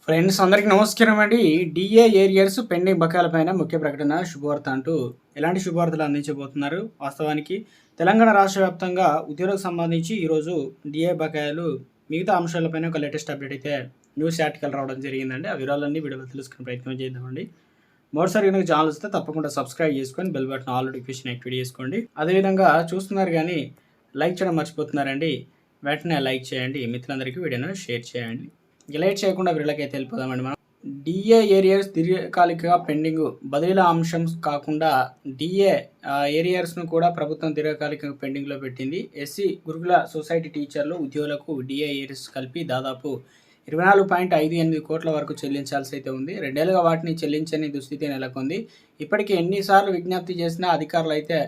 Friends అందరికీ నమస్కారం అండి. డిఏ ఏరియర్స్ పెండింగ్ బకాయిలపైన ముఖ్య ప్రకటన శుభవార్త అంటూ ఎలాంటి శుభవార్తలు అందించబోతున్నారు. వాస్తవానికి తెలంగాణ రాష్ట్ర వ్యాప్తంగా ఉద్యోగులకు సంబంధించి ఈరోజు డిఏ బకాయిలు మిగతా అంశాలపైన ఒక లేటెస్ట్ అప్డేట్ అయితే న్యూస్ ఆర్టికల్ రావడం జరిగిందండి. ఆ వివరాలన్నీ వీడియోలో తెలుసుకునే ప్రయత్నం చేద్దామండి. మరోసారి కనుక ఛానల్ వస్తే తప్పకుండా సబ్స్క్రైబ్ చేసుకొని bell button all notification activate చేసుకోండి. అదేవిధంగా చూస్తున్నారు కానీ లైక్ చేయడం మర్చిపోతున్నారండి. వెంటనే లైక్ చేయండి, మిత్రులందరికీ వీడియోను షేర్ చేయండి. లేట్ చేయకుండా వీళ్ళకైతే వెళ్ళిపోదామండి. మనం డిఏ ఏరియర్స్ దీర్ఘకాలిక పెండింగ్ బదిలీల అంశం కాకుండా డిఏ ఏరియర్స్ను కూడా ప్రభుత్వం దీర్ఘకాలిక పెండింగ్లో పెట్టింది. ఎస్సీ గురుకుల సొసైటీ టీచర్లు ఉద్యోగులకు డిఏ ఏరియర్స్ కలిపి దాదాపు 24.58 కోట్ల వరకు చెల్లించాల్సి అయితే ఉంది. 2 ఏళ్ళుగా వాటిని చెల్లించని దుస్థితి నెలకొంది. ఇప్పటికీ ఎన్నిసార్లు విజ్ఞప్తి చేసినా అధికారులు అయితే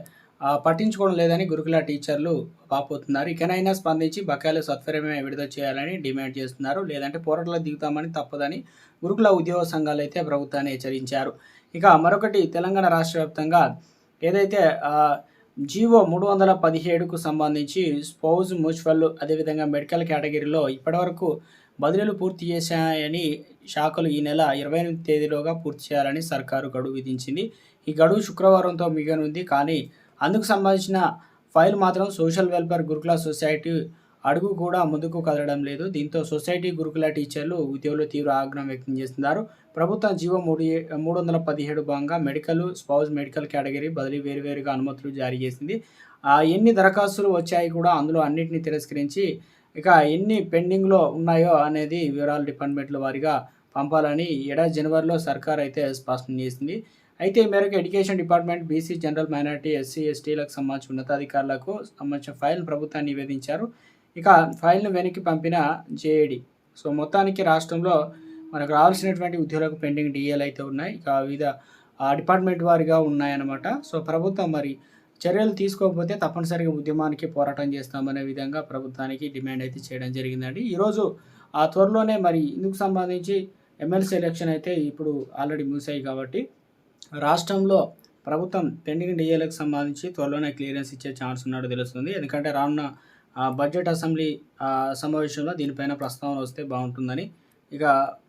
పట్టించుకోవడం లేదని గురుకుల టీచర్లు వాపోతున్నారు. ఇకనైనా స్పందించి బకాయిలు సత్వరమే విడుదల చేయాలని డిమాండ్ చేస్తున్నారు. లేదంటే పోరాటాలకు దిగుతామని తప్పదని గురుకుల ఉద్యోగ సంఘాలు అయితే ప్రభుత్వాన్ని హెచ్చరించారు. ఇక మరొకటి తెలంగాణ రాష్ట్ర వ్యాప్తంగా ఏదైతే జీవో 317కు సంబంధించి స్పౌజ్ మ్యూచువల్ అదేవిధంగా మెడికల్ కేటగిరీలో ఇప్పటివరకు బదిలీలు పూర్తి చేశాయని శాఖలు ఈ నెల 28 తేదీలోగా పూర్తి చేయాలని సర్కారు గడువు విధించింది. ఈ గడువు శుక్రవారంతో మిగనుంది. కానీ అందుకు సంబంధించిన ఫైల్ మాత్రం సోషల్ వెల్ఫేర్ గురుకుల సొసైటీ అడుగు కూడా ముందుకు కదలడం లేదు. దీంతో సొసైటీ గురుకుల టీచర్లు ఉద్యోగులు తీవ్ర ఆగ్రహం వ్యక్తం చేస్తున్నారు. ప్రభుత్వం జీవో 317 భాగంగా మెడికల్ స్పౌజ్ మెడికల్ కేటగిరీ బదిలీ వేరువేరుగా అనుమతులు జారీ చేసింది. ఎన్ని దరఖాస్తులు వచ్చాయి కూడా అందులో అన్నింటినీ తిరస్కరించి ఇక ఎన్ని పెండింగ్లో ఉన్నాయో అనేది వివరాలు డిపార్ట్మెంట్ల వారీగా పంపాలని జనవరిలో సర్కార్ అయితే స్పష్టం చేసింది. అయితే ఈ మేరకు education department BC general minority SC ఎస్టీలకు సంబంధించిన ఉన్నతాధికారులకు సంబంధించిన ఫైల్ ప్రభుత్వాన్ని నివేదించారు. ఇక ఫైల్ను వెనక్కి పంపిన జేఏడి. సో మొత్తానికి రాష్ట్రంలో మనకు రావాల్సినటువంటి ఉద్యోగులకు పెండింగ్ డిఏలు అయితే ఉన్నాయి. ఇక వివిధ డిపార్ట్మెంట్ వారిగా ఉన్నాయన్నమాట. సో ప్రభుత్వం మరి చర్యలు తీసుకోకపోతే తప్పనిసరిగా ఉద్యమానికి పోరాటం చేస్తామనే విధంగా ప్రభుత్వానికి డిమాండ్ అయితే చేయడం జరిగిందండి. ఈరోజు త్వరలోనే మరి ఇందుకు సంబంధించి ఎమ్మెల్సీ ఎలక్షన్ అయితే ఇప్పుడు ఆల్రెడీ ముగిశాయి కాబట్టి రాష్ట్రంలో ప్రభుత్వం పెండింగ్ డిఏలకు సంబంధించి త్వరలోనే క్లియరెన్స్ ఇచ్చే ఛాన్స్ ఉన్నట్టు తెలుస్తుంది. ఎందుకంటే రానున్న బడ్జెట్ అసెంబ్లీ సమావేశంలో దీనిపైన ప్రస్తావన వస్తే బాగుంటుందని ఇక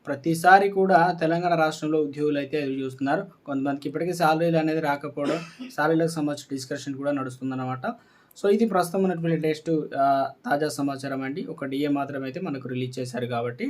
ప్రతిసారి కూడా తెలంగాణ రాష్ట్రంలో ఉద్యోగులు అయితే ఎదురు చూస్తున్నారు. కొంతమందికి ఇప్పటికీ శాలరీలు అనేది రాకపోవడం, శాలరీలకు సంబంధించిన డిస్కషన్ కూడా నడుస్తుందన్నమాట. సో ఇది ప్రస్తుతం ఉన్నటువంటి లేటెస్ట్ తాజా సమాచారం అండి. ఒక డిఏ మాత్రమైతే మనకు రిలీజ్ చేశారు కాబట్టి